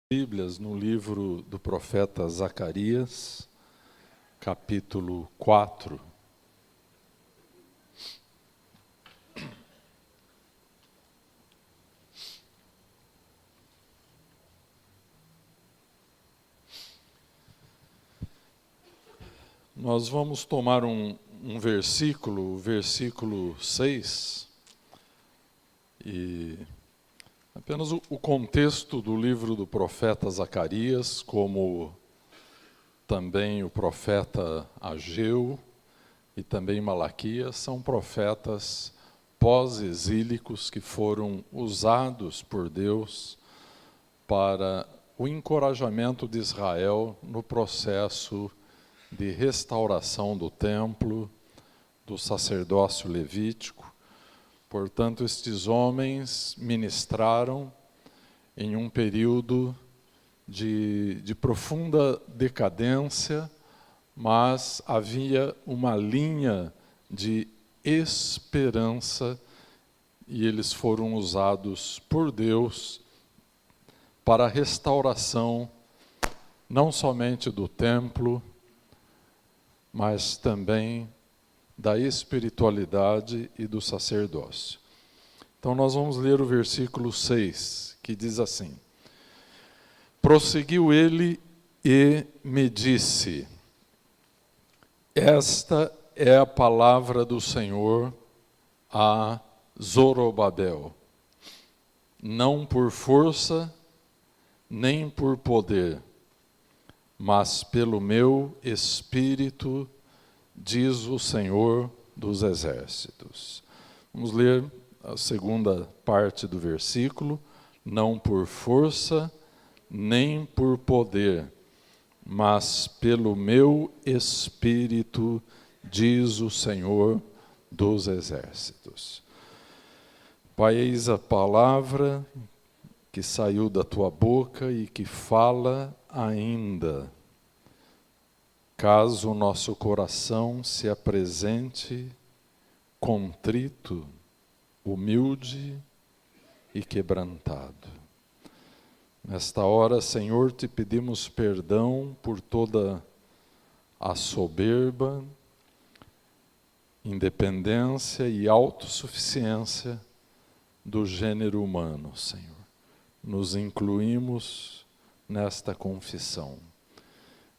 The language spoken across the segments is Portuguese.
Bíblias no livro do profeta Zacarias, capítulo 4. Nós vamos tomar um versículo, o versículo 6, e apenas o contexto do livro do profeta Zacarias, como também o profeta Ageu e também Malaquias, são profetas pós-exílicos que foram usados por Deus para o encorajamento de Israel no processo de restauração do templo, do sacerdócio levítico. Portanto, estes homens ministraram em um período de profunda decadência, mas havia uma linha de esperança e eles foram usados por Deus para a restauração não somente do templo, mas também da espiritualidade e do sacerdócio. Então nós vamos ler o versículo 6, que diz assim: Prosseguiu ele e me disse: Esta é a palavra do Senhor a Zorobabel, não por força, nem por poder, mas pelo meu Espírito, diz o Senhor dos Exércitos. Vamos ler a segunda parte do versículo. Não por força, nem por poder, mas pelo meu Espírito, diz o Senhor dos Exércitos. Pai, eis a palavra que saiu da tua boca e que fala ainda. Caso o nosso coração se apresente contrito, humilde e quebrantado. Nesta hora, Senhor, te pedimos perdão por toda a soberba, independência e autossuficiência do gênero humano, Senhor. Nos incluímos nesta confissão.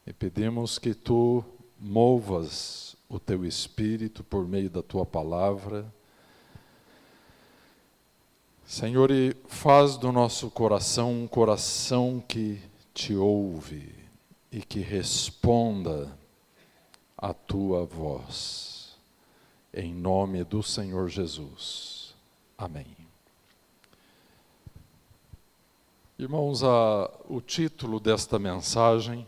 E pedimos que Tu movas o Teu Espírito por meio da Tua palavra. Senhor, e faz do nosso coração um coração que Te ouve e que responda à Tua voz. Em nome do Senhor Jesus. Amém. Irmãos, o título desta mensagem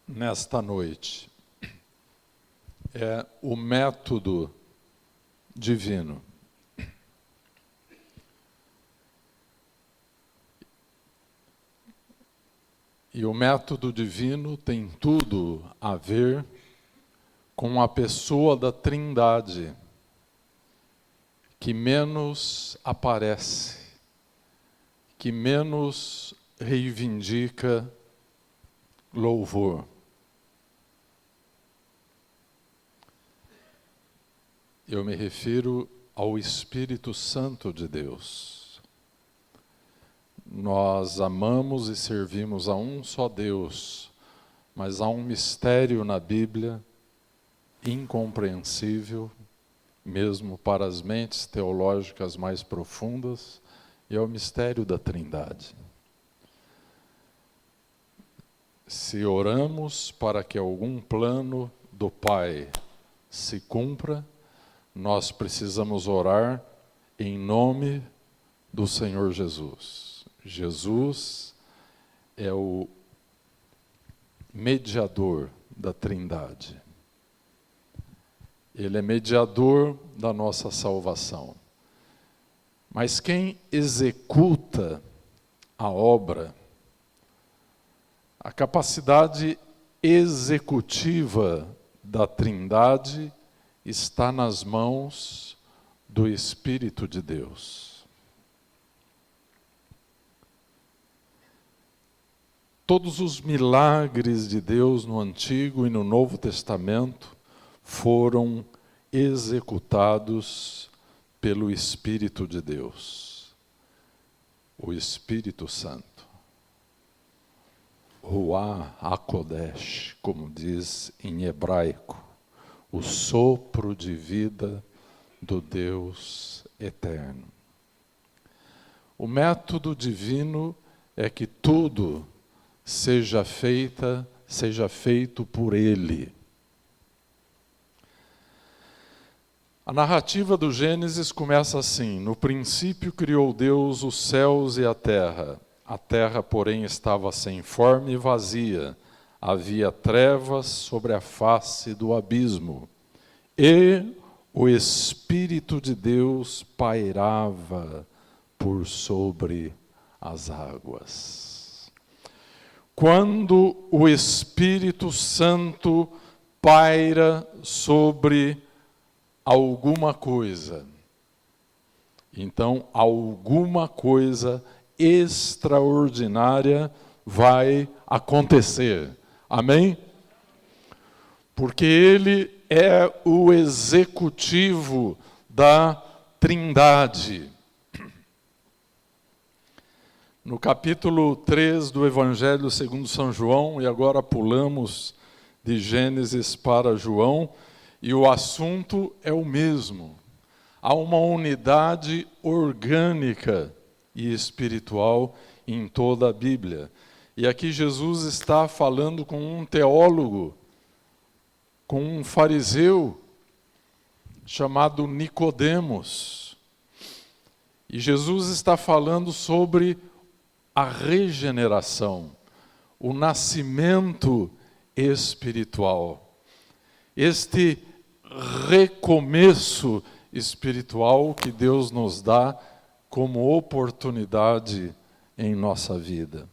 nesta noite é o método divino. E o método divino tem tudo a ver com a pessoa da Trindade, que menos aparece, que menos reivindica louvor. Eu me refiro ao Espírito Santo de Deus. Nós amamos e servimos a um só Deus, mas há um mistério na Bíblia incompreensível, mesmo para as mentes teológicas mais profundas, e é o mistério da Trindade. Se oramos para que algum plano do Pai se cumpra, nós precisamos orar em nome do Senhor Jesus. Jesus é o mediador da Trindade. Ele é mediador da nossa salvação. Mas quem executa a obra, a capacidade executiva da Trindade está nas mãos do Espírito de Deus. Todos os milagres de Deus no Antigo e no Novo Testamento foram executados pelo Espírito de Deus, o Espírito Santo. Ruach HaKodesh, como diz em hebraico, o sopro de vida do Deus eterno. O método divino é que tudo seja feito por Ele. A narrativa do Gênesis começa assim: no princípio criou Deus os céus e a terra, porém, estava sem forma e vazia, havia trevas sobre a face do abismo, e o Espírito de Deus pairava por sobre as águas. Quando o Espírito Santo paira sobre alguma coisa, então alguma coisa extraordinária vai acontecer. Amém? Porque Ele é o executivo da Trindade. No capítulo 3 do Evangelho segundo São João, e agora pulamos de Gênesis para João, e o assunto é o mesmo. Há uma unidade orgânica e espiritual em toda a Bíblia. E aqui Jesus está falando com um teólogo, com um fariseu chamado Nicodemos. E Jesus está falando sobre a regeneração, o nascimento espiritual. Este recomeço espiritual que Deus nos dá como oportunidade em nossa vida.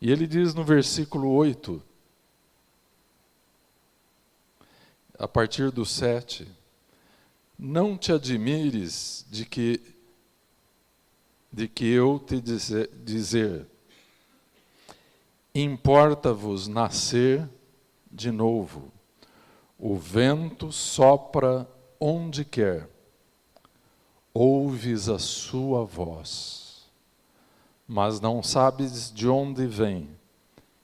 E ele diz no versículo 8, a partir do 7, não te admires de que eu te dizer, importa-vos nascer de novo. O vento sopra onde quer, ouves a sua voz, mas não sabes de onde vem,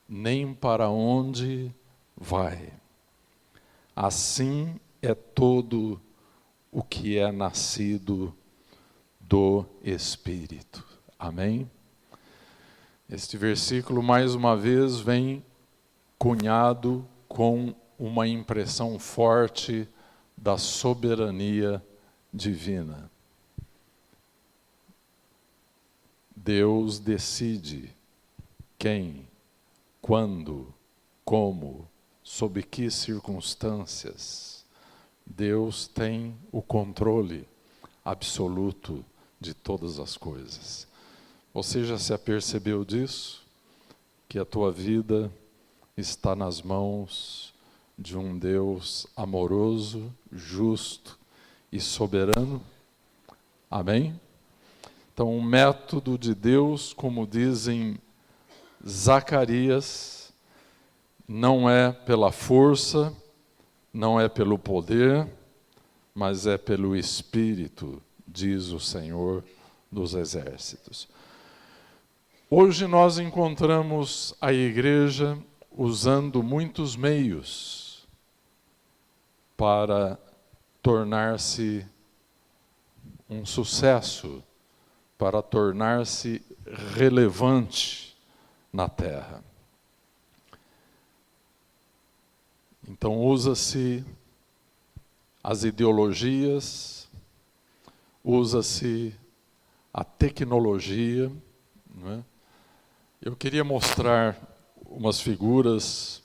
nem para onde vai. Assim é todo o que é nascido do Espírito. Amém? Este versículo, mais uma vez, vem cunhado com uma impressão forte da soberania divina. Deus decide quem, quando, como, sob que circunstâncias. Deus tem o controle absoluto de todas as coisas. Você já se apercebeu disso? Que a tua vida está nas mãos de um Deus amoroso, justo e soberano? Amém? Então, o método de Deus, como dizem Zacarias, não é pela força, não é pelo poder, mas é pelo Espírito, diz o Senhor dos Exércitos. Hoje nós encontramos a igreja usando muitos meios para tornar-se um sucesso, para tornar-se relevante na terra. Então usa-se as ideologias, usa-se a tecnologia, não é? Eu queria mostrar umas figuras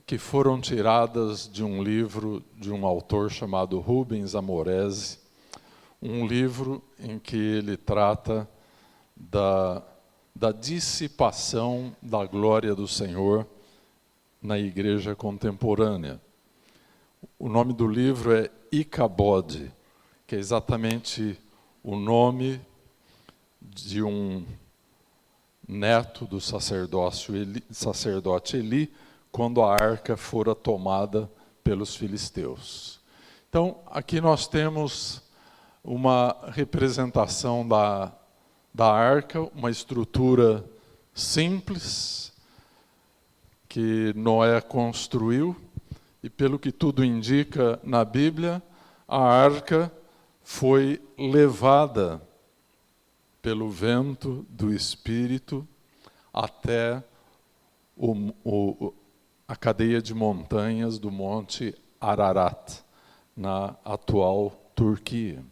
que foram tiradas de um livro de um autor chamado Rubens Amorese, um livro em que ele trata da dissipação da glória do Senhor na igreja contemporânea. O nome do livro é Icabod, que é exatamente o nome de um neto do sacerdote Eli, quando a arca fora tomada pelos filisteus. Então, aqui nós temos uma representação da arca, uma estrutura simples que Noé construiu, e pelo que tudo indica na Bíblia, a arca foi levada pelo vento do Espírito até a cadeia de montanhas do Monte Ararat, na atual Turquia.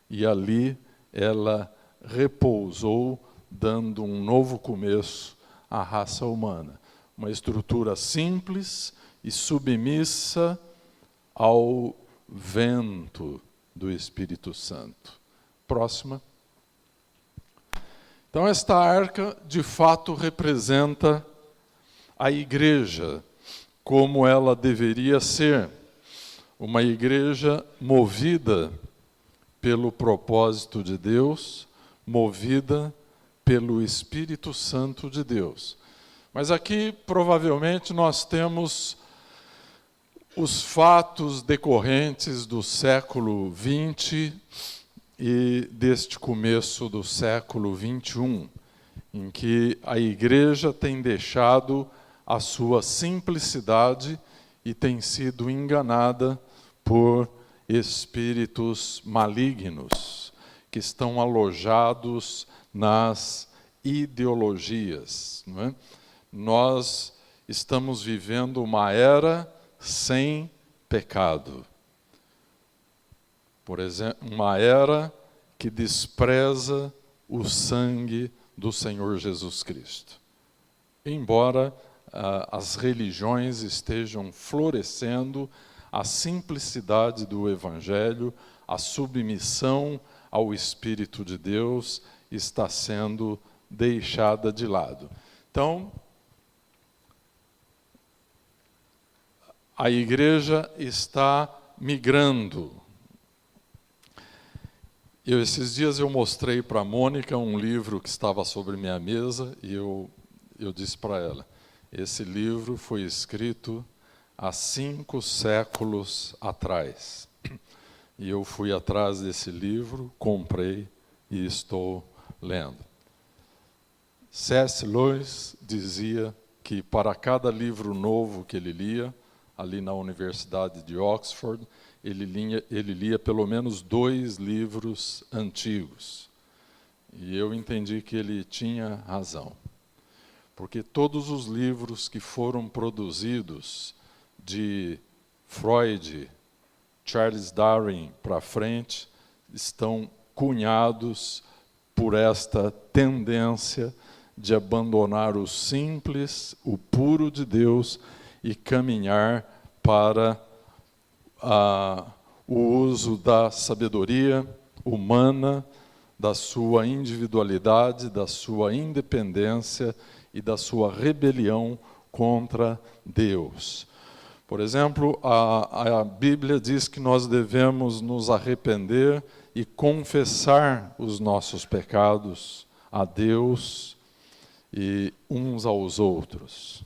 E ali ela repousou, dando um novo começo à raça humana. Uma estrutura simples e submissa ao vento do Espírito Santo. Próxima. Então, esta arca, de fato, representa a igreja, como ela deveria ser. Uma igreja movida pelo propósito de Deus, movida pelo Espírito Santo de Deus. Mas aqui, provavelmente, nós temos os fatos decorrentes do século XX e deste começo do século XXI, em que a igreja tem deixado a sua simplicidade e tem sido enganada por espíritos malignos que estão alojados nas ideologias, não é? Nós estamos vivendo uma era sem pecado. Por exemplo, uma era que despreza o sangue do Senhor Jesus Cristo. Embora as religiões estejam florescendo, a simplicidade do Evangelho, a submissão ao Espírito de Deus está sendo deixada de lado. Então, a igreja está migrando. Esses dias eu mostrei para a Mônica um livro que estava sobre minha mesa e eu disse para ela, esse livro foi escrito há 5 séculos atrás. E eu fui atrás desse livro, comprei e estou lendo. C.S. Lewis dizia que para cada livro novo que ele lia, ali na Universidade de Oxford, ele lia pelo menos 2 livros antigos. E eu entendi que ele tinha razão. Porque todos os livros que foram produzidos de Freud, Charles Darwin para frente, estão cunhados por esta tendência de abandonar o simples, o puro de Deus e caminhar para o uso da sabedoria humana, da sua individualidade, da sua independência e da sua rebelião contra Deus. Por exemplo, a Bíblia diz que nós devemos nos arrepender e confessar os nossos pecados a Deus e uns aos outros.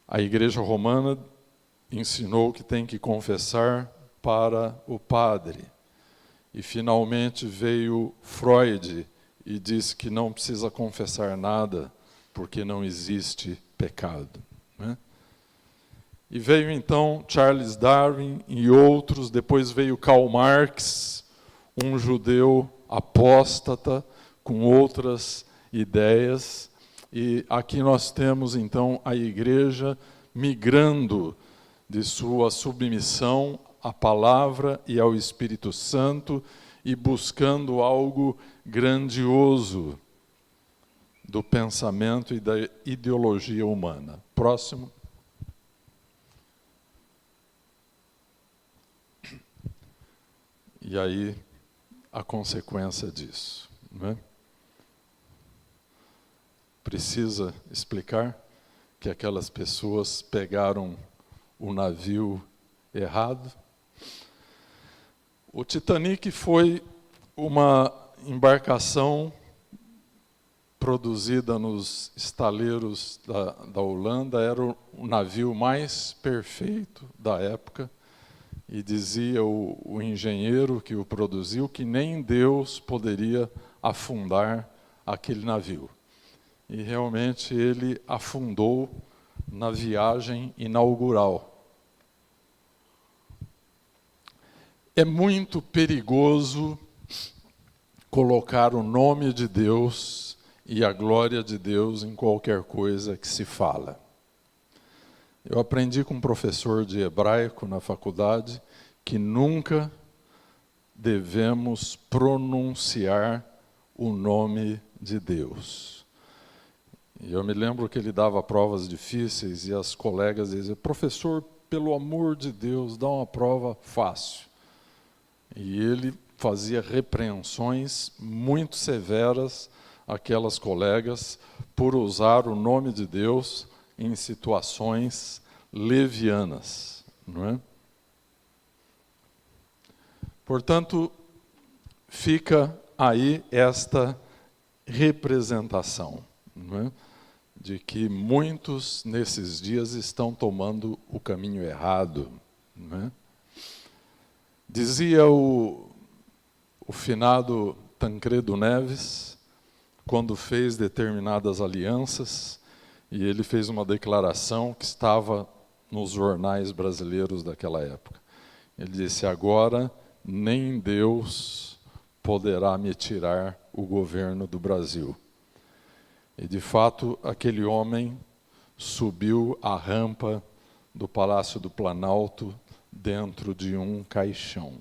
A Igreja Romana ensinou que tem que confessar para o padre. E finalmente veio Freud e disse que não precisa confessar nada, porque não existe pecado, né? E veio então Charles Darwin e outros, depois veio Karl Marx, um judeu apóstata, com outras ideias. E aqui nós temos então a igreja migrando de sua submissão à palavra e ao Espírito Santo e buscando algo grandioso do pensamento e da ideologia humana. Próximo. E aí, a consequência disso, né? Precisa explicar que aquelas pessoas pegaram o navio errado. O Titanic foi uma embarcação produzida nos estaleiros da Holanda, era o navio mais perfeito da época, e dizia o engenheiro que o produziu que nem Deus poderia afundar aquele navio. E realmente ele afundou na viagem inaugural. É muito perigoso colocar o nome de Deus e a glória de Deus em qualquer coisa que se fala. Eu aprendi com um professor de hebraico na faculdade que nunca devemos pronunciar o nome de Deus. E eu me lembro que ele dava provas difíceis e as colegas diziam: professor, pelo amor de Deus, dá uma prova fácil. E ele fazia repreensões muito severas àquelas colegas por usar o nome de Deus em situações levianas, não é? Portanto, fica aí esta representação, não é? De que muitos nesses dias estão tomando o caminho errado, não é? Dizia o finado Tancredo Neves, quando fez determinadas alianças, e ele fez uma declaração que estava nos jornais brasileiros daquela época. Ele disse: agora nem Deus poderá me tirar o governo do Brasil. E de fato aquele homem subiu a rampa do Palácio do Planalto dentro de um caixão.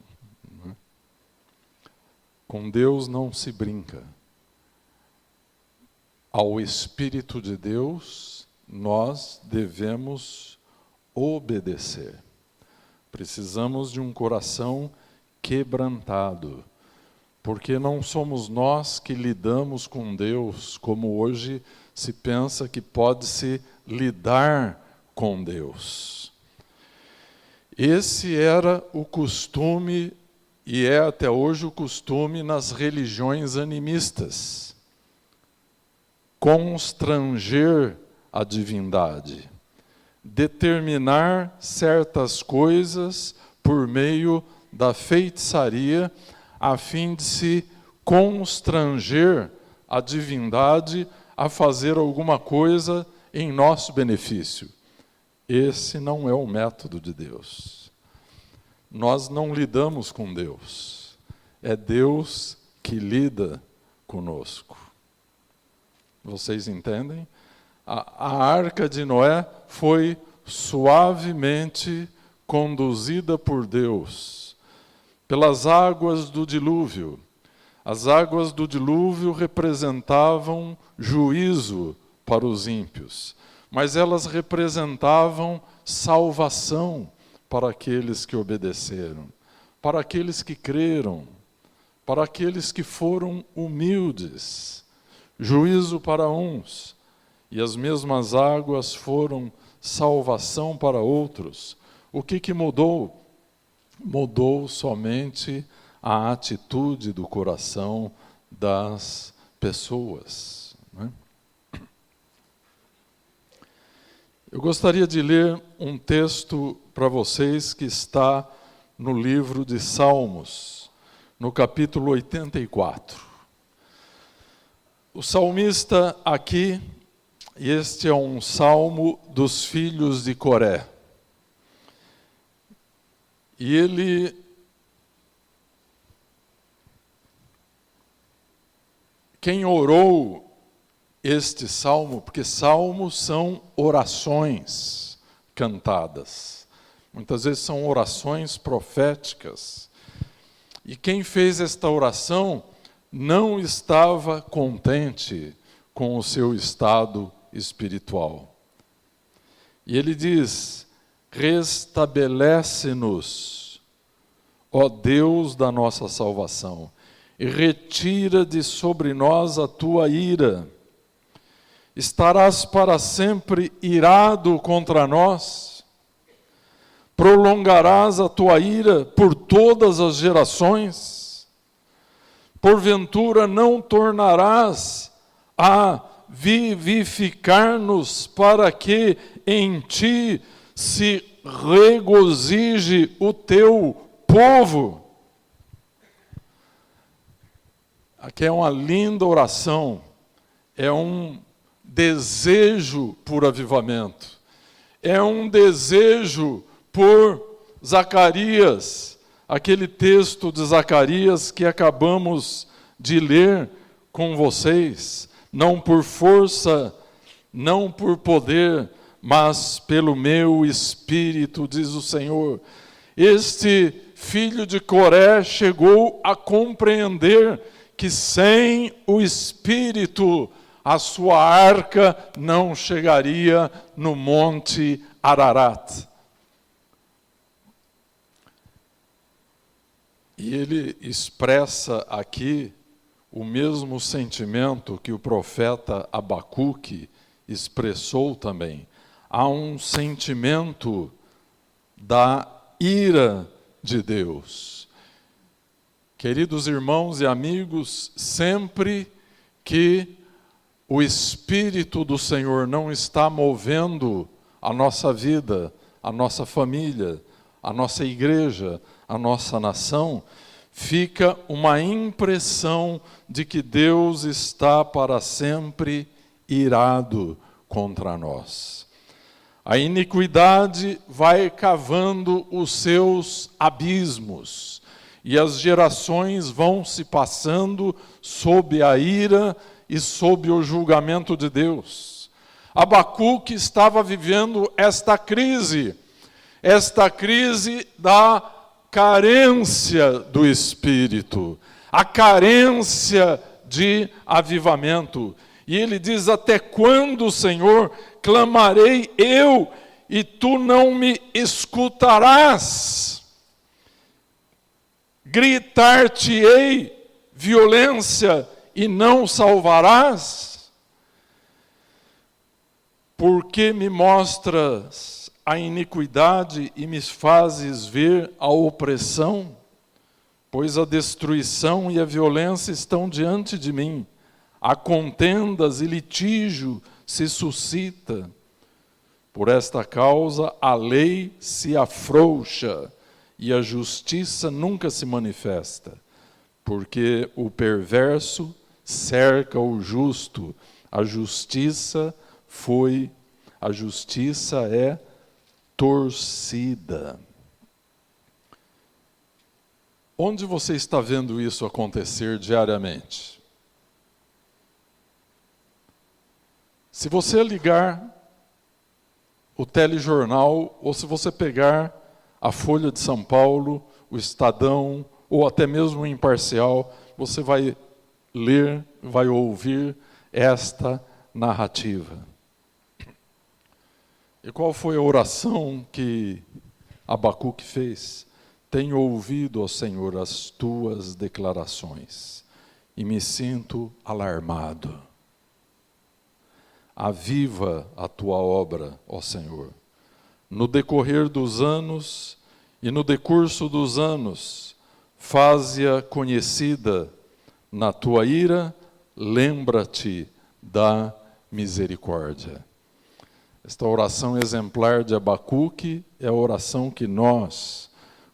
Com Deus não se brinca. Ao Espírito de Deus nós devemos obedecer. Precisamos de um coração quebrantado, porque não somos nós que lidamos com Deus como hoje se pensa que pode-se lidar com Deus. Esse era o costume, e é até hoje o costume nas religiões animistas: constranger a divindade, determinar certas coisas por meio da feitiçaria, a fim de se constranger a divindade a fazer alguma coisa em nosso benefício. Esse não é o método de Deus. Nós não lidamos com Deus. É Deus que lida conosco. Vocês entendem? A arca de Noé foi suavemente conduzida por Deus pelas águas do dilúvio. As águas do dilúvio representavam juízo para os ímpios, mas elas representavam salvação para aqueles que obedeceram, para aqueles que creram, para aqueles que foram humildes. Juízo para uns, e as mesmas águas foram salvação para outros. O que mudou? Mudou somente a atitude do coração das pessoas, né? Eu gostaria de ler um texto para vocês que está no livro de Salmos, no capítulo 84. O salmista aqui, e este é um salmo dos filhos de Coré. E quem orou este salmo, porque salmos são orações cantadas, muitas vezes são orações proféticas, e quem fez esta oração não estava contente com o seu estado espiritual. E ele diz: restabelece-nos, ó Deus da nossa salvação, e retira de sobre nós a tua ira. Estarás para sempre irado contra nós? Prolongarás a tua ira por todas as gerações? Porventura não tornarás a vivificar-nos para que em ti se regozije o teu povo. Aqui é uma linda oração, é um desejo por avivamento, é um desejo por Zacarias, aquele texto de Zacarias que acabamos de ler com vocês, não por força, não por poder, mas pelo meu Espírito, diz o Senhor. Este filho de Coré chegou a compreender que sem o Espírito a sua arca não chegaria no Monte Ararat. E ele expressa aqui o mesmo sentimento que o profeta Abacuque expressou também. Há um sentimento da ira de Deus. Queridos irmãos e amigos, sempre que o Espírito do Senhor não está movendo a nossa vida, a nossa família, a nossa igreja, a nossa nação, fica uma impressão de que Deus está para sempre irado contra nós. A iniquidade vai cavando os seus abismos, e as gerações vão se passando sob a ira e sob o julgamento de Deus. Abacuque estava vivendo esta crise da carência do Espírito, a carência de avivamento. E ele diz: até quando, Senhor, clamarei eu e tu não me escutarás? Gritar-te-ei violência e não salvarás? Porque me mostras a iniquidade e me fazes ver a opressão? Pois a destruição e a violência estão diante de mim. Há contendas e litígio se suscita. Por esta causa a lei se afrouxa e a justiça nunca se manifesta. Porque o perverso cerca o justo. A justiça é torcida. Onde você está vendo isso acontecer diariamente? Se você ligar o telejornal, ou se você pegar a Folha de São Paulo, o Estadão, ou até mesmo o Imparcial, você vai ler, vai ouvir esta narrativa. E qual foi a oração que Abacuque fez? Tenho ouvido, ó Senhor, as tuas declarações e me sinto alarmado. Aviva a tua obra, ó Senhor. No decorrer dos anos e no decurso dos anos, faze-a conhecida. Na tua ira, lembra-te da misericórdia. Esta oração exemplar de Abacuque é a oração que nós,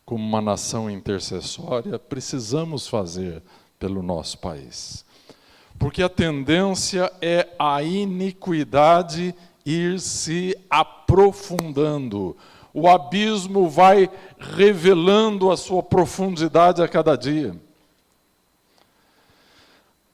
como uma nação intercessória, precisamos fazer pelo nosso país. Porque a tendência é a iniquidade ir se aprofundando. O abismo vai revelando a sua profundidade a cada dia.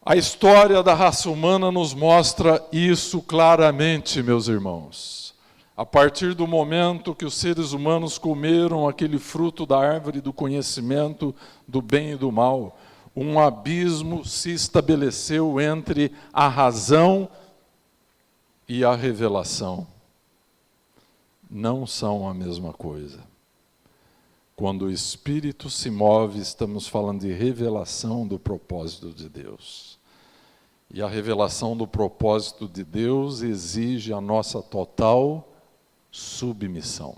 A história da raça humana nos mostra isso claramente, meus irmãos. A partir do momento que os seres humanos comeram aquele fruto da árvore do conhecimento do bem e do mal, um abismo se estabeleceu entre a razão e a revelação. Não são a mesma coisa. Quando o Espírito se move, estamos falando de revelação do propósito de Deus. E a revelação do propósito de Deus exige a nossa total submissão.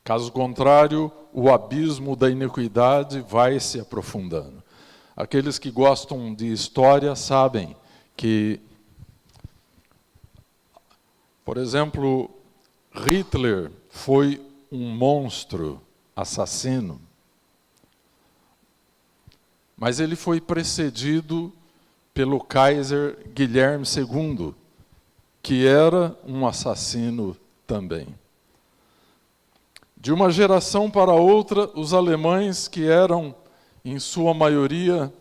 Caso contrário, o abismo da iniquidade vai se aprofundando. Aqueles que gostam de história sabem que, por exemplo, Hitler foi um monstro assassino, mas ele foi precedido pelo Kaiser Guilherme II, que era um assassino também. De uma geração para outra, os alemães, que eram, em sua maioria,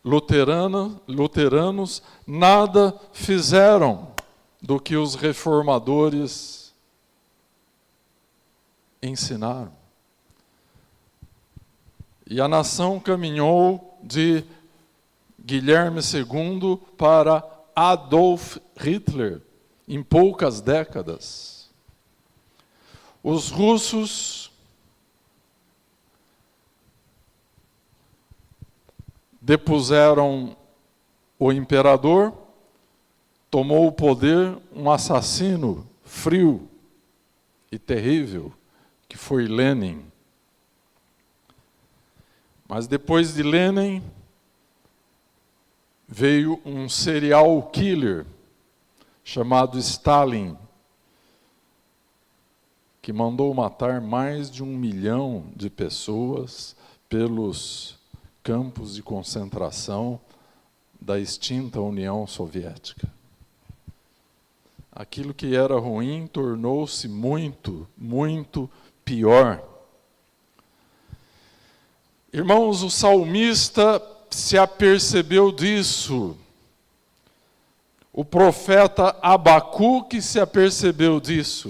luteranos, nada fizeram do que os reformadores ensinaram. E a nação caminhou de Guilherme II para Adolf Hitler em poucas décadas. Os russos depuseram o imperador, tomou o poder um assassino frio e terrível, que foi Lenin. Mas depois de Lenin, veio um serial killer chamado Stalin, que mandou matar mais de 1 milhão de pessoas pelos campos de concentração da extinta União Soviética. Aquilo que era ruim tornou-se muito, muito pior. Irmãos, o salmista se apercebeu disso. O profeta Abacuque se apercebeu disso.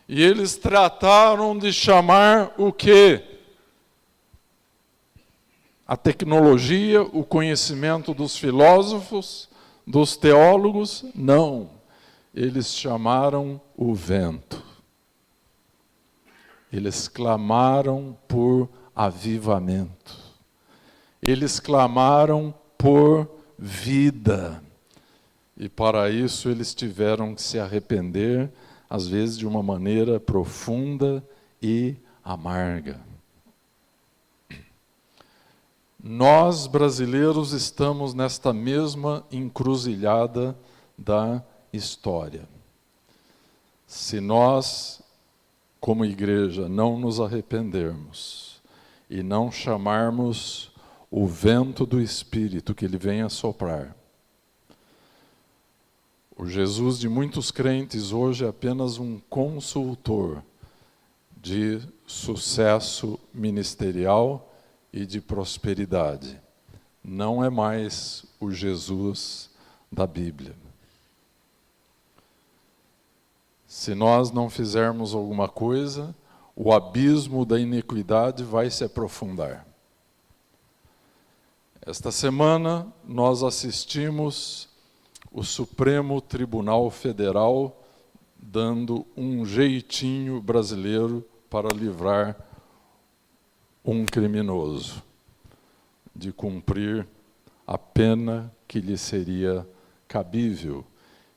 E eles trataram de chamar o quê? A tecnologia, o conhecimento dos filósofos, dos teólogos? Não. Eles chamaram o vento. Eles clamaram por avivamento. Eles clamaram por vida. E para isso eles tiveram que se arrepender, às vezes de uma maneira profunda e amarga. Nós, brasileiros, estamos nesta mesma encruzilhada da história. Se nós, como igreja, não nos arrependermos e não chamarmos o vento do Espírito que ele venha soprar, o Jesus de muitos crentes hoje é apenas um consultor de sucesso ministerial e de prosperidade. Não é mais o Jesus da Bíblia. Se nós não fizermos alguma coisa, o abismo da iniquidade vai se aprofundar. Esta semana nós assistimos o Supremo Tribunal Federal dando um jeitinho brasileiro para livrar um criminoso de cumprir a pena que lhe seria cabível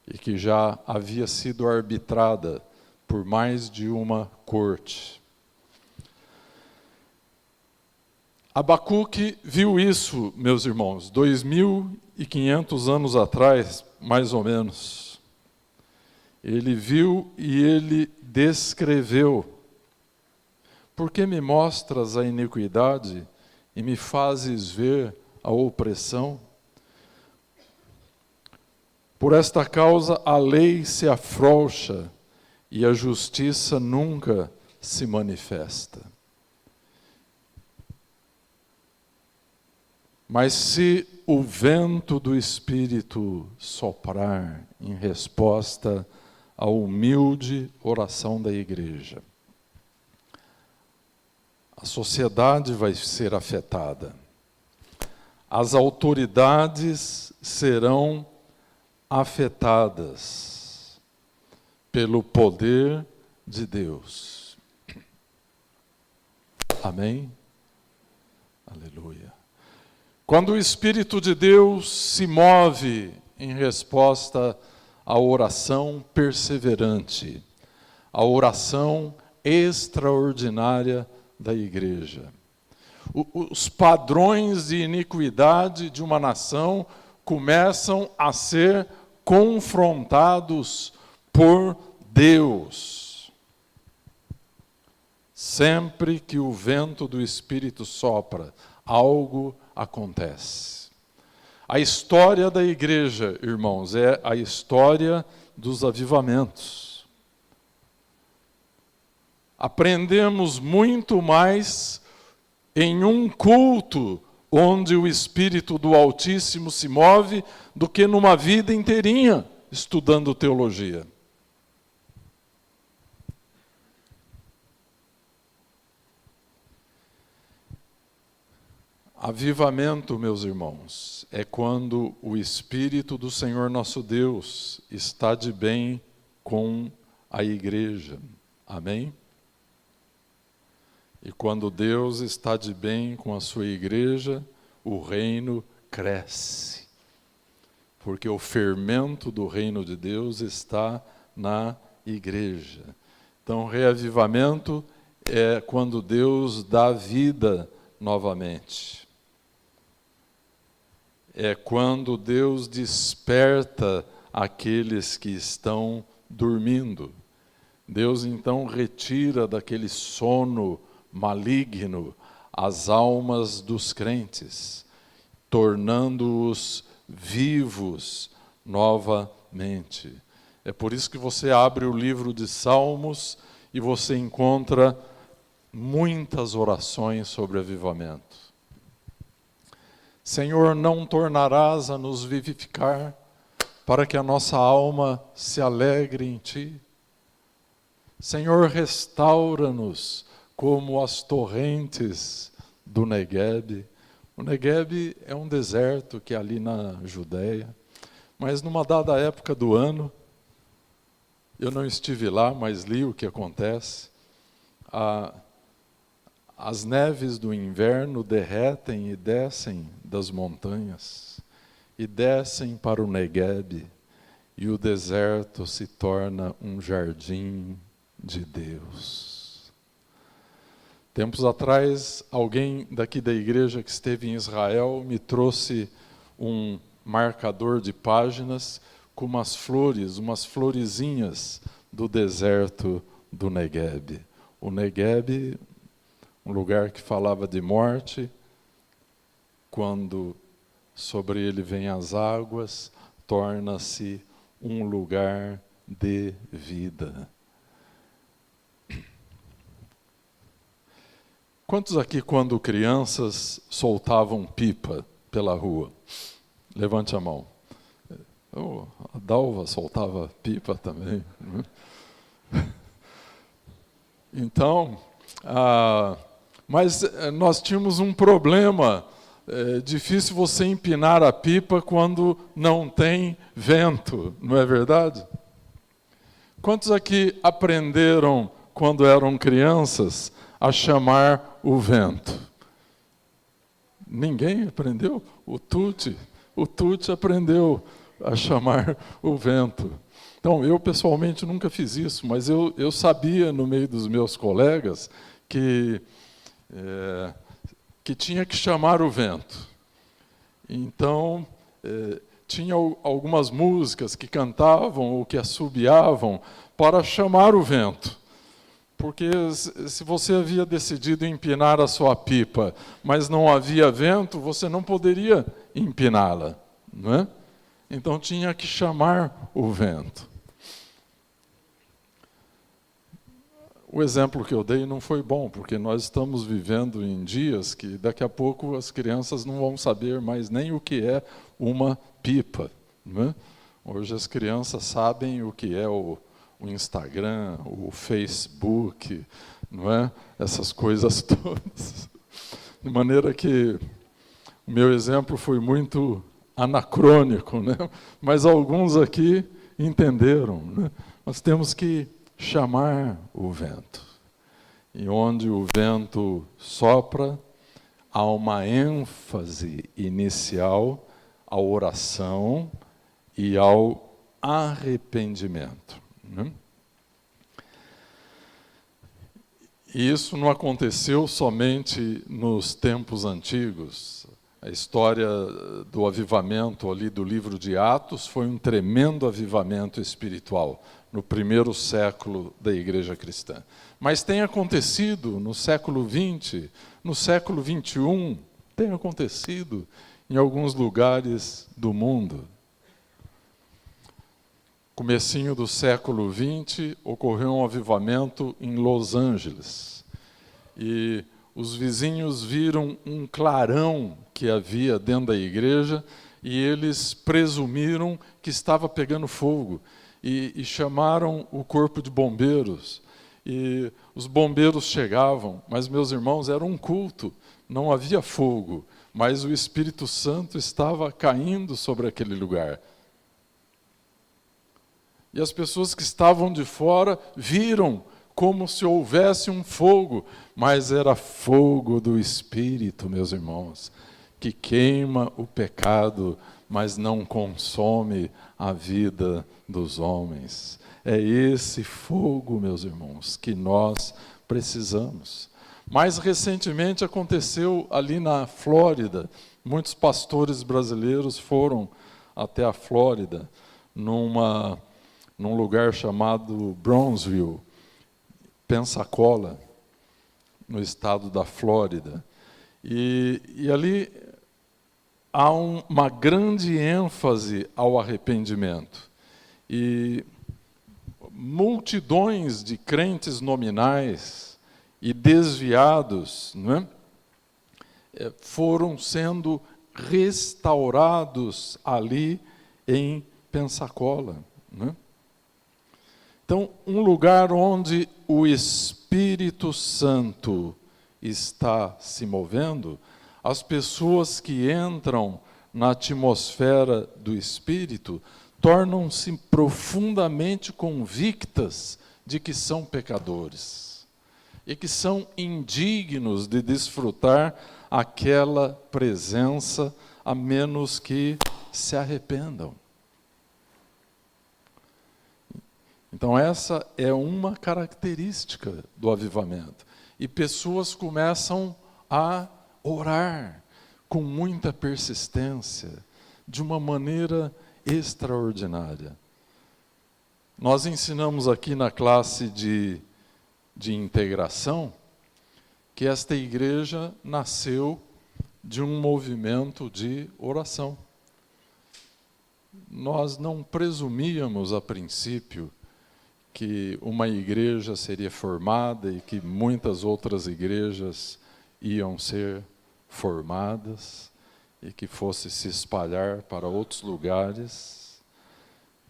e que já havia sido arbitrada por mais de uma corte. Abacuque viu isso, meus irmãos, 2.500 anos atrás, mais ou menos. Ele viu e ele descreveu. Por que me mostras a iniquidade e me fazes ver a opressão? Por esta causa a lei se afrouxa e a justiça nunca se manifesta. Mas se o vento do Espírito soprar em resposta à humilde oração da igreja, a sociedade vai ser afetada. As autoridades serão afetadas pelo poder de Deus. Amém? Aleluia. Quando o Espírito de Deus se move em resposta à oração perseverante, à oração extraordinária da igreja, os padrões de iniquidade de uma nação começam a ser confrontados por Deus. Sempre que o vento do Espírito sopra, algo acontece. A história da igreja, irmãos, é a história dos avivamentos. Aprendemos muito mais em um culto onde o Espírito do Altíssimo se move do que numa vida inteirinha estudando teologia. Avivamento, meus irmãos, é quando o Espírito do Senhor nosso Deus está de bem com a igreja. Amém? E quando Deus está de bem com a sua igreja, o reino cresce. Porque o fermento do reino de Deus está na igreja. Então, reavivamento é quando Deus dá vida novamente. É quando Deus desperta aqueles que estão dormindo. Deus então retira daquele sono maligno as almas dos crentes, tornando-os vivos novamente. É por isso que você abre o livro de Salmos e você encontra muitas orações sobre avivamento. Senhor, não tornarás a nos vivificar para que a nossa alma se alegre em Ti? Senhor, restaura-nos como as torrentes do Neguebe. O Neguebe é um deserto que é ali na Judéia, mas numa dada época do ano, eu não estive lá, mas li o que acontece. As neves do inverno derretem e descem das montanhas, e descem para o Neguebe, e o deserto se torna um jardim de Deus. Tempos atrás, alguém daqui da igreja que esteve em Israel me trouxe um marcador de páginas com umas flores, umas florezinhas do deserto do Neguebe. O Neguebe, um lugar que falava de morte, quando sobre ele vêm as águas, torna-se um lugar de vida. Quantos aqui, quando crianças, soltavam pipa pela rua? Levante a mão. A Dalva soltava pipa também. Então, mas nós tínhamos um problema. É difícil você empinar a pipa quando não tem vento, não é verdade? Quantos aqui aprenderam, quando eram crianças, a chamar o vento? Ninguém aprendeu? O Tuti aprendeu a chamar o vento. Então, eu pessoalmente nunca fiz isso, mas eu sabia no meio dos meus colegas que tinha que chamar o vento. Então, tinha algumas músicas que cantavam ou que assobiavam para chamar o vento. Porque se você havia decidido empinar a sua pipa, mas não havia vento, você não poderia empiná-la, não é? Então tinha que chamar o vento. O exemplo que eu dei não foi bom, porque nós estamos vivendo em dias que daqui a pouco as crianças não vão saber mais nem o que é uma pipa, não é? Hoje as crianças sabem o que é o Instagram, o Facebook, não é? Essas coisas todas. De maneira que o meu exemplo foi muito anacrônico, né? Mas alguns aqui entenderam, né? Nós temos que chamar o vento. E onde o vento sopra, há uma ênfase inicial à oração e ao arrependimento. Né? E isso não aconteceu somente nos tempos antigos. A história do avivamento ali do livro de Atos foi um tremendo avivamento espiritual no primeiro século da igreja cristã. Mas tem acontecido no século XX, no século XXI, tem acontecido em alguns lugares do mundo. Comecinho do século XX, ocorreu um avivamento em Los Angeles. E os vizinhos viram um clarão que havia dentro da igreja e eles presumiram que estava pegando fogo. E chamaram o corpo de bombeiros. E os bombeiros chegavam, mas, meus irmãos, era um culto, não havia fogo, mas o Espírito Santo estava caindo sobre aquele lugar. E as pessoas que estavam de fora viram como se houvesse um fogo, mas era fogo do Espírito, meus irmãos, que queima o pecado, mas não consome a vida dos homens. É esse fogo, meus irmãos, que nós precisamos. Mais recentemente aconteceu ali na Flórida. Muitos pastores brasileiros foram até a Flórida, num lugar chamado Brownsville, Pensacola, no estado da Flórida. E ali há uma grande ênfase ao arrependimento. E multidões de crentes nominais e desviados, não é? Foram sendo restaurados ali em Pensacola. Não é? Então, um lugar onde o Espírito Santo está se movendo, as pessoas que entram na atmosfera do Espírito tornam-se profundamente convictas de que são pecadores e que são indignos de desfrutar aquela presença, a menos que se arrependam. Então, essa é uma característica do avivamento. E pessoas começam a orar com muita persistência, de uma maneira extraordinária. Nós ensinamos aqui na classe de integração que esta igreja nasceu de um movimento de oração. Nós não presumíamos a princípio que uma igreja seria formada e que muitas outras igrejas iam ser formadas e que fosse se espalhar para outros lugares.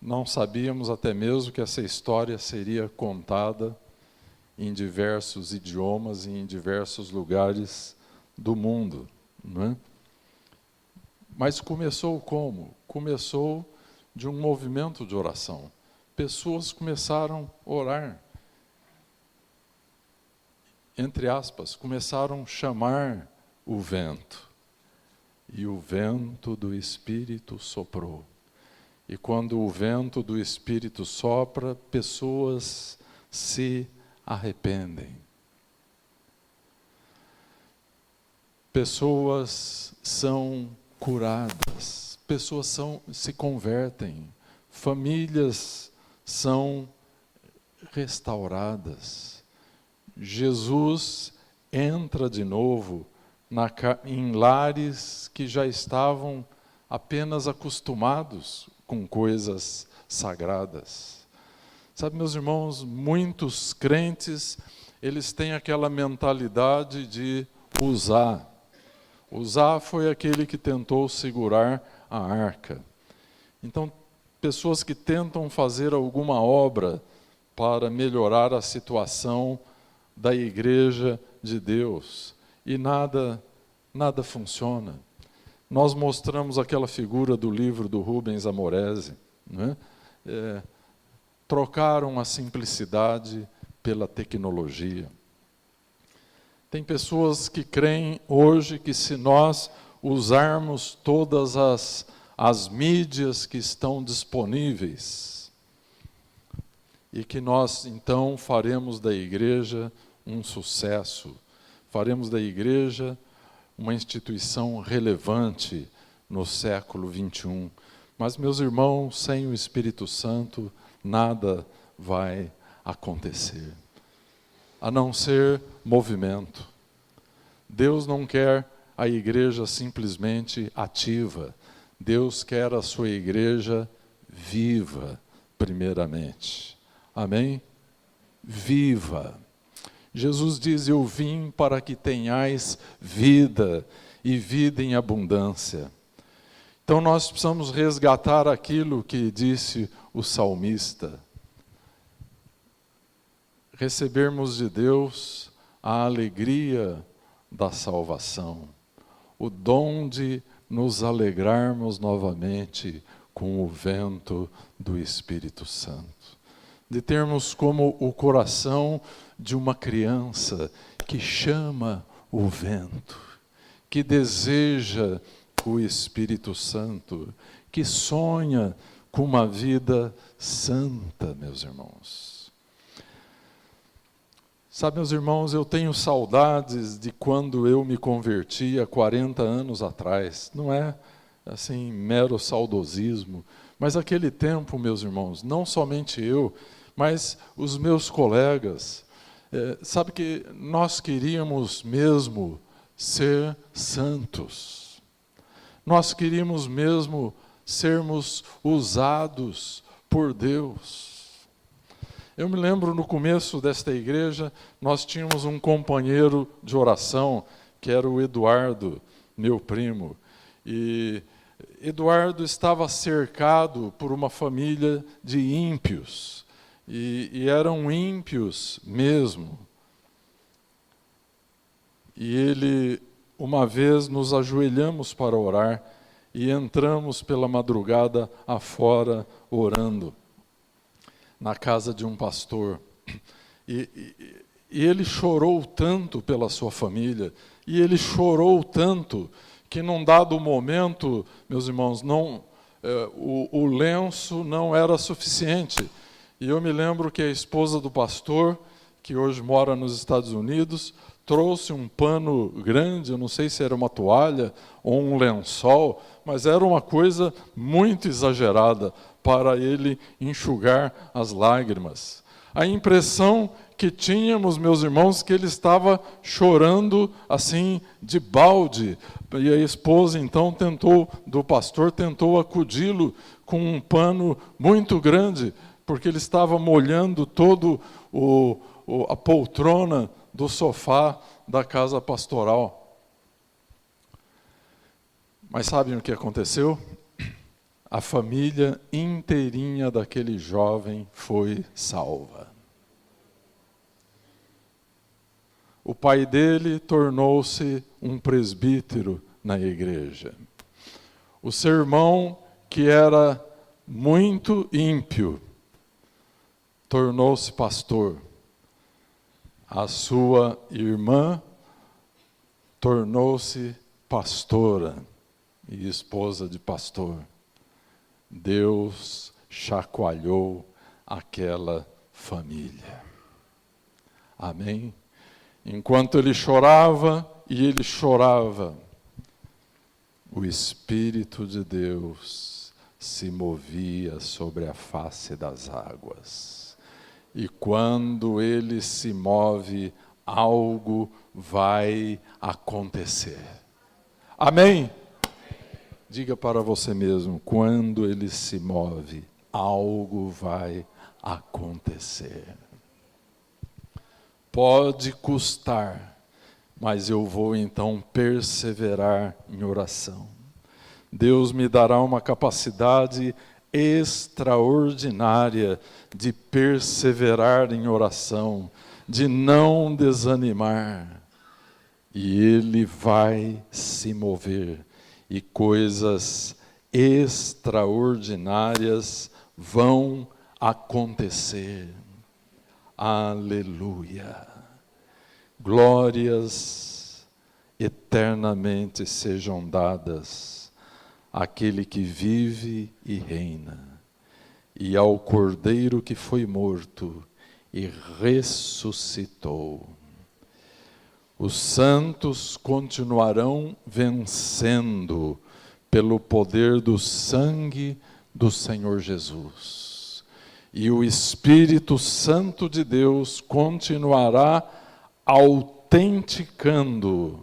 Não sabíamos até mesmo que essa história seria contada em diversos idiomas e em diversos lugares do mundo, não é? Mas começou como? Começou de um movimento de oração. Pessoas começaram a orar, entre aspas, começaram a chamar o vento. E o vento do Espírito soprou. E quando o vento do Espírito sopra, pessoas se arrependem. Pessoas são curadas, pessoas se convertem, famílias são restauradas. Jesus entra de novo em lares que já estavam apenas acostumados com coisas sagradas. Sabe, meus irmãos, muitos crentes, eles têm aquela mentalidade de usar. Usar foi aquele que tentou segurar a arca. Então, pessoas que tentam fazer alguma obra para melhorar a situação da igreja de Deus. E nada funciona. Nós mostramos aquela figura do livro do Rubens Amorese, né? Trocaram a simplicidade pela tecnologia. Tem pessoas que creem hoje que se nós usarmos todas as mídias que estão disponíveis, e que nós então faremos da igreja um sucesso, faremos da igreja uma instituição relevante no século XXI. Mas, meus irmãos, sem o Espírito Santo, nada vai acontecer, a não ser movimento. Deus não quer a igreja simplesmente ativa. Deus quer a sua igreja viva, primeiramente. Amém? Viva. Jesus diz, eu vim para que tenhais vida, e vida em abundância. Então nós precisamos resgatar aquilo que disse o salmista. Recebermos de Deus a alegria da salvação, o dom de nos alegrarmos novamente com o vento do Espírito Santo, de termos como o coração de uma criança que chama o vento, que deseja o Espírito Santo, que sonha com uma vida santa, meus irmãos. Sabe, meus irmãos, eu tenho saudades de quando eu me converti há 40 anos atrás. Não é, assim, mero saudosismo, mas aquele tempo, meus irmãos, não somente eu, mas os meus colegas, sabe que nós queríamos mesmo ser santos. Nós queríamos mesmo sermos usados por Deus. Eu me lembro, no começo desta igreja, nós tínhamos um companheiro de oração, que era o Eduardo, meu primo. E Eduardo estava cercado por uma família de ímpios. E eram ímpios mesmo. E ele, uma vez, nos ajoelhamos para orar e entramos pela madrugada afora orando, na casa de um pastor. E ele chorou tanto pela sua família, e ele chorou tanto, que num dado momento, meus irmãos, o lenço não era suficiente. E eu me lembro que a esposa do pastor, que hoje mora nos Estados Unidos, trouxe um pano grande, eu não sei se era uma toalha ou um lençol, mas era uma coisa muito exagerada para ele enxugar as lágrimas. A impressão que tínhamos, meus irmãos, que ele estava chorando assim de balde. E a esposa então do pastor tentou acudi-lo com um pano muito grande, porque ele estava molhando todo a poltrona do sofá da casa pastoral. Mas sabem o que aconteceu? A família inteirinha daquele jovem foi salva. O pai dele tornou-se um presbítero na igreja. O seu irmão, que era muito ímpio, tornou-se pastor. A sua irmã tornou-se pastora e esposa de pastor. Deus chacoalhou aquela família. Amém? Enquanto ele chorava, o Espírito de Deus se movia sobre a face das águas. E quando ele se move, algo vai acontecer. Amém? Diga para você mesmo, quando ele se move, algo vai acontecer. Pode custar, mas eu vou então perseverar em oração. Deus me dará uma capacidade extraordinária de perseverar em oração, de não desanimar. E Ele vai se mover, e coisas extraordinárias vão acontecer. Aleluia! Glórias eternamente sejam dadas àquele que vive e reina, e ao Cordeiro que foi morto e ressuscitou. Os santos continuarão vencendo pelo poder do sangue do Senhor Jesus. E o Espírito Santo de Deus continuará autenticando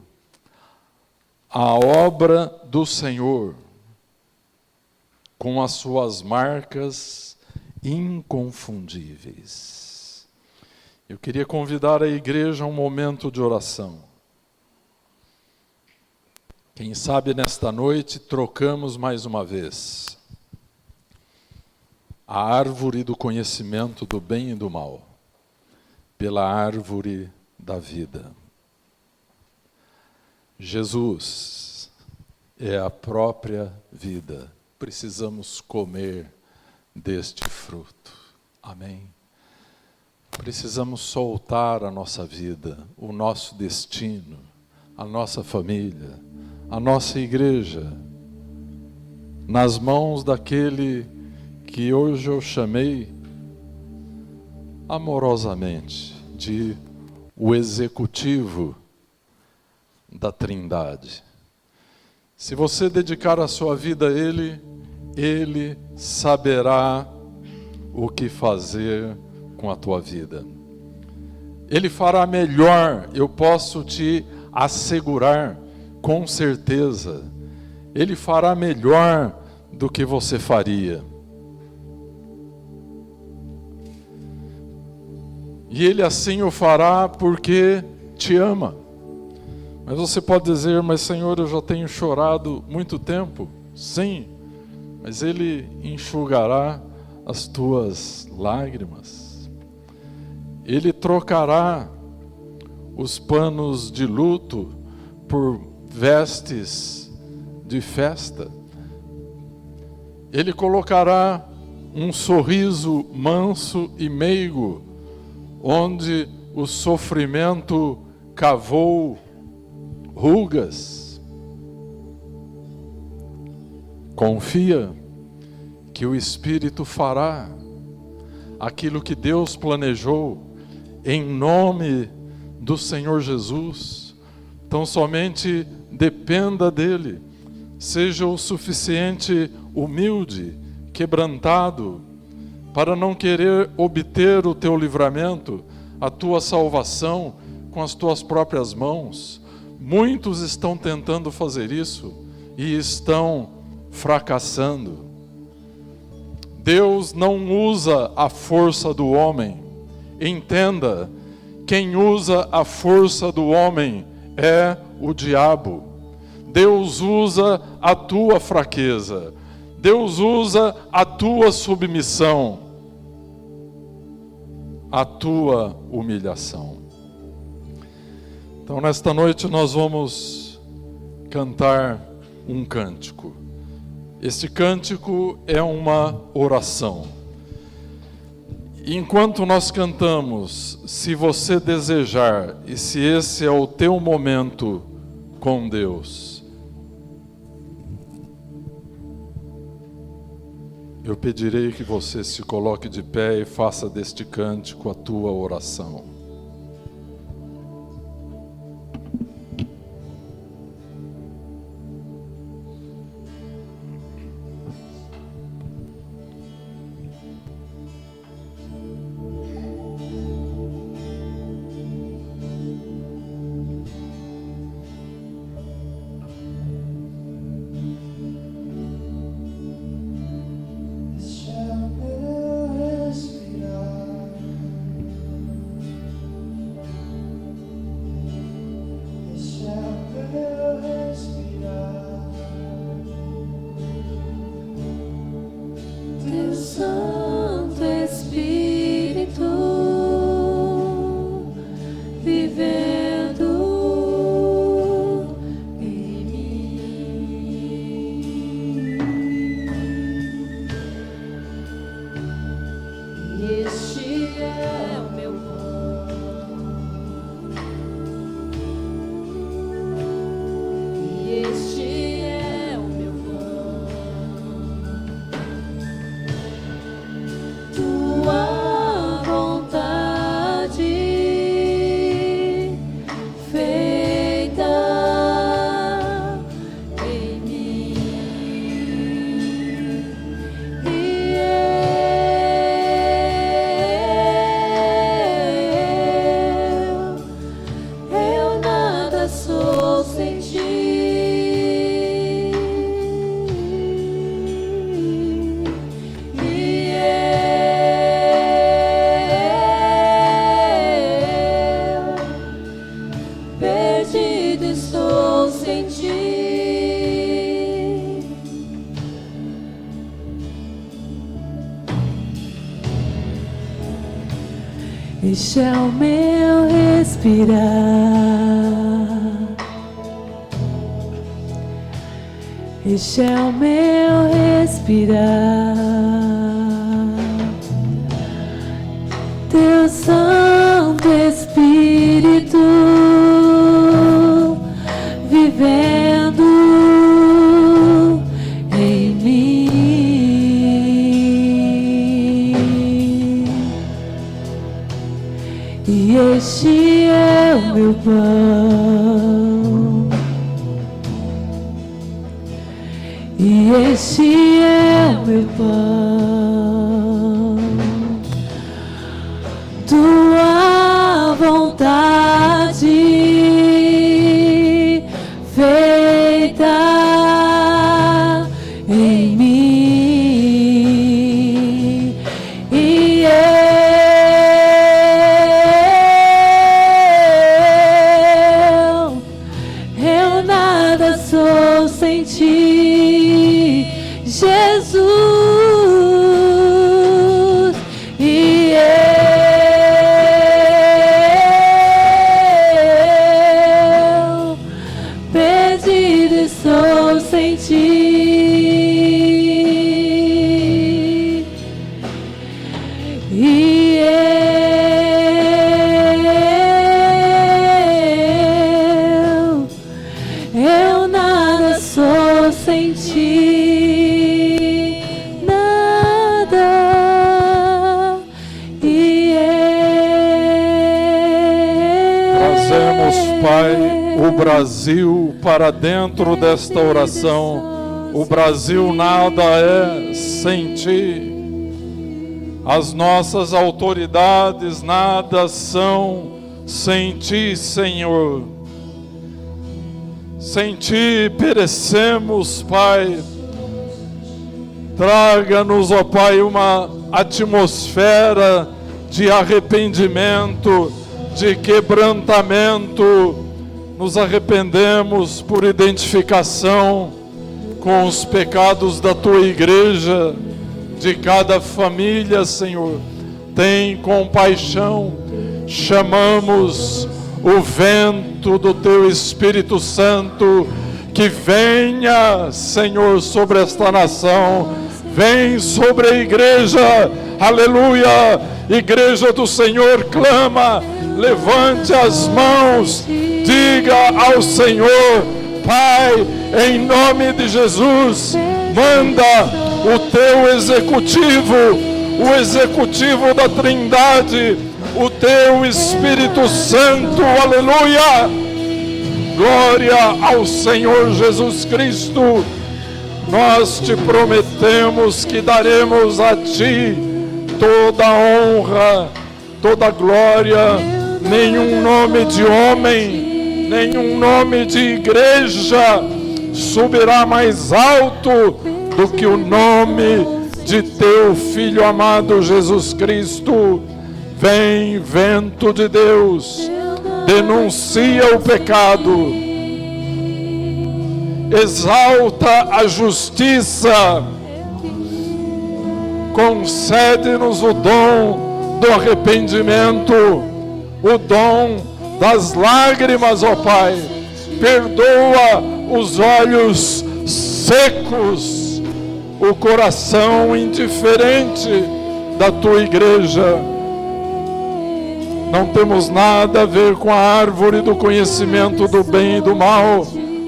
a obra do Senhor com as suas marcas inconfundíveis. Eu queria convidar a igreja a um momento de oração. Quem sabe nesta noite trocamos mais uma vez a árvore do conhecimento do bem e do mal pela árvore da vida. Jesus é a própria vida. Precisamos comer deste fruto. Amém? Precisamos soltar a nossa vida, o nosso destino, a nossa família, a nossa igreja, nas mãos daquele que hoje eu chamei amorosamente de o executivo da Trindade. Se você dedicar a sua vida a Ele, Ele saberá o que fazer com a tua vida. Ele fará melhor, eu posso te assegurar, com certeza. Ele fará melhor do que você faria. E Ele assim o fará porque te ama. Mas você pode dizer, mas Senhor, eu já tenho chorado muito tempo. Sim, mas Ele enxugará as tuas lágrimas. Ele trocará os panos de luto por vestes de festa. Ele colocará um sorriso manso e meigo, onde o sofrimento cavou rugas. Confia que o Espírito fará aquilo que Deus planejou em nome do Senhor Jesus. Então somente dependa dele. Seja o suficiente humilde, quebrantado, para não querer obter o teu livramento, a tua salvação com as tuas próprias mãos. Muitos estão tentando fazer isso e estão fracassando. Deus não usa a força do homem. Entenda, quem usa a força do homem é o diabo. Deus usa a tua fraqueza. Deus usa a tua submissão, a tua humilhação. Então, nesta noite nós vamos cantar um cântico. Este cântico é uma oração. Enquanto nós cantamos, se você desejar, e se esse é o teu momento com Deus, eu pedirei que você se coloque de pé e faça deste cântico a tua oração. Este é o meu respirar, este é o meu respirar. Teu Santo Espírito vivendo em mim. E este é o meu pão, e este é o meu pão. Tua vontade feita em mim, e eu nada sou sem ti, Jesus, e eu perdido estou sem ti, e eu nada sou sem ti, nada, e Trazemos, Pai, o Brasil para dentro desta oração. O Brasil nada é sem ti. As nossas autoridades nada são sem ti, Senhor. Sem ti perecemos, Pai. Traga-nos, ó Pai, uma atmosfera de arrependimento, de quebrantamento. Nos arrependemos por identificação com os pecados da tua igreja, de cada família, Senhor. Tem compaixão. Chamamos o vento do teu Espírito Santo, que venha, Senhor, sobre esta nação. Vem sobre a igreja, aleluia. Igreja do Senhor, clama, levante as mãos, diga ao Senhor: Pai, em nome de Jesus, manda o teu executivo, o executivo da Trindade, o teu Espírito Santo, aleluia. Glória ao Senhor Jesus Cristo. Nós te prometemos que daremos a ti toda a honra, toda a glória. Nenhum nome de homem, nenhum nome de igreja subirá mais alto do que o nome de teu Filho amado Jesus Cristo. Vem, vento de Deus, denuncia o pecado, exalta a justiça, concede-nos o dom do arrependimento, o dom das lágrimas, ó Pai. Perdoa os olhos secos, o coração indiferente da tua igreja. Não temos nada a ver com a árvore do conhecimento do bem e do mal.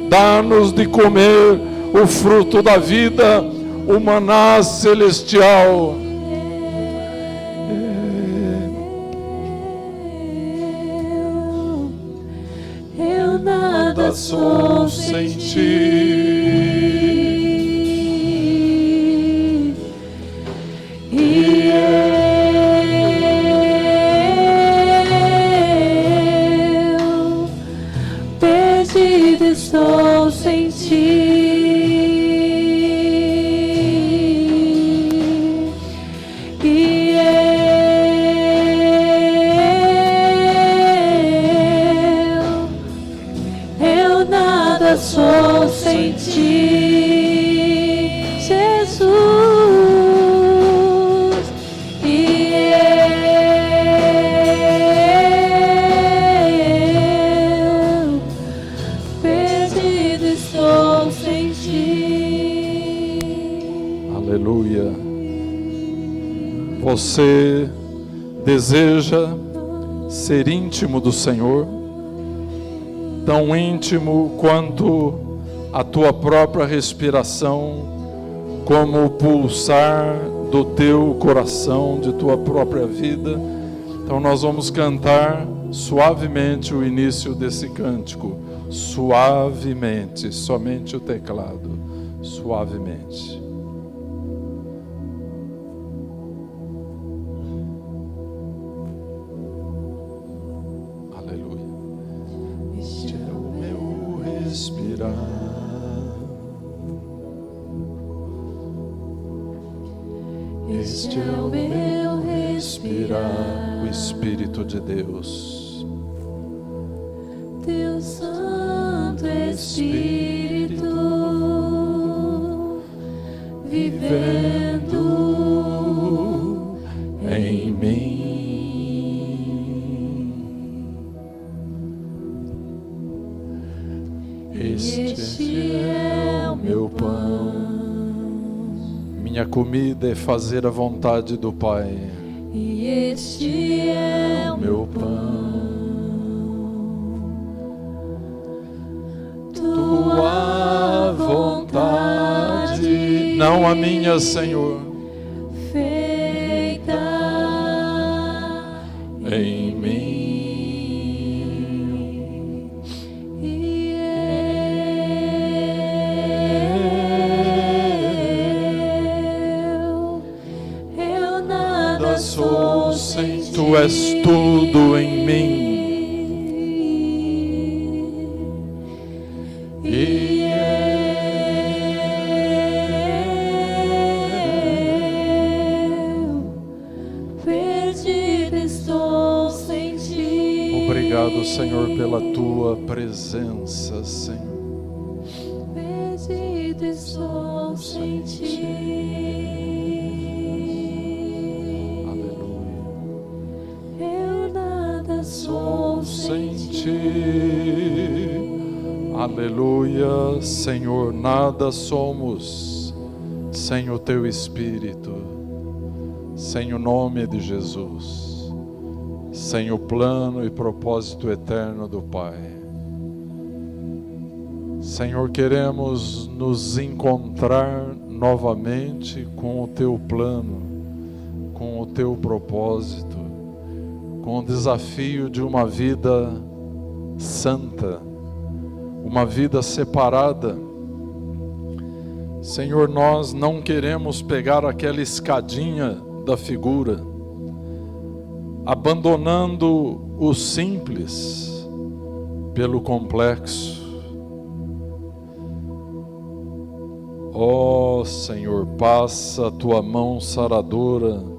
Dá-nos de comer o fruto da vida, o maná celestial. Eu nada sou sem ti, e eu perdido estou sem ti, e eu nada sou sem ti. Você deseja ser íntimo do Senhor, tão íntimo quanto a tua própria respiração, como o pulsar do teu coração, de tua própria vida. Então nós vamos cantar suavemente o início desse cântico, suavemente, somente o teclado, suavemente. Este é o meu respirar, o Espírito de Deus, Teu Santo Espírito, vivendo em mim. Este é o meu pão. Minha comida é fazer a vontade do Pai. E este é o meu pão. Tua vontade, não a minha, Senhor, feita em mim. Sou sem ti. Tu és tudo em mim. E eu perdido estou sem ti. Obrigado, Senhor, pela tua presença, Senhor. Perdido estou sem ti. Sou sem ti, aleluia, Senhor, nada somos sem o teu Espírito, sem o nome de Jesus, sem o plano e propósito eterno do Pai. Senhor, queremos nos encontrar novamente com o teu plano, com o teu propósito, com o desafio de uma vida santa, uma vida separada. Senhor, nós não queremos pegar aquela escadinha da figura, abandonando o simples pelo complexo. Ó Senhor, passa a tua mão saradora,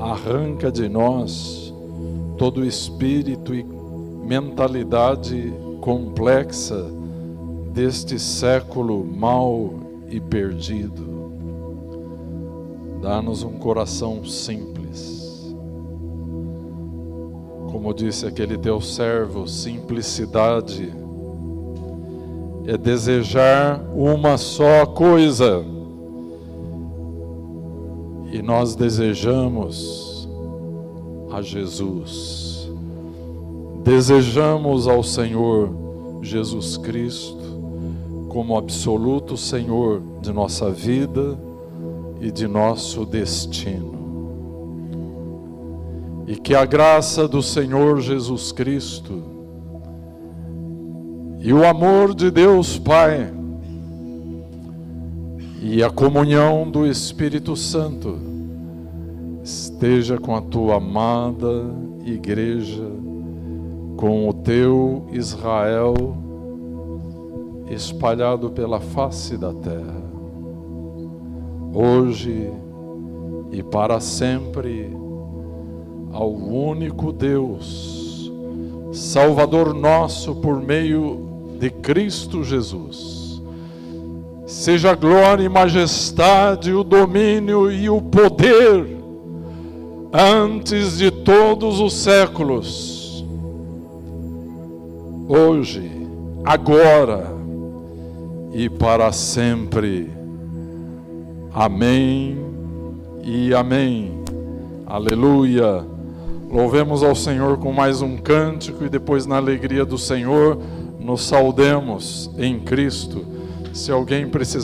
arranca de nós todo espírito e mentalidade complexa deste século mau e perdido. Dá-nos um coração simples. Como disse aquele teu servo, simplicidade é desejar uma só coisa. E nós desejamos a Jesus, desejamos ao Senhor Jesus Cristo como absoluto Senhor de nossa vida e de nosso destino. E que a graça do Senhor Jesus Cristo e o amor de Deus Pai e a comunhão do Espírito Santo esteja com a tua amada igreja, com o teu Israel espalhado pela face da terra, hoje e para sempre, ao único Deus, Salvador nosso por meio de Cristo Jesus. Seja a glória e majestade, o domínio e o poder antes de todos os séculos, hoje, agora e para sempre. Amém e amém. Aleluia. Louvemos ao Senhor com mais um cântico e depois, na alegria do Senhor, nos saudemos em Cristo. Se alguém precisar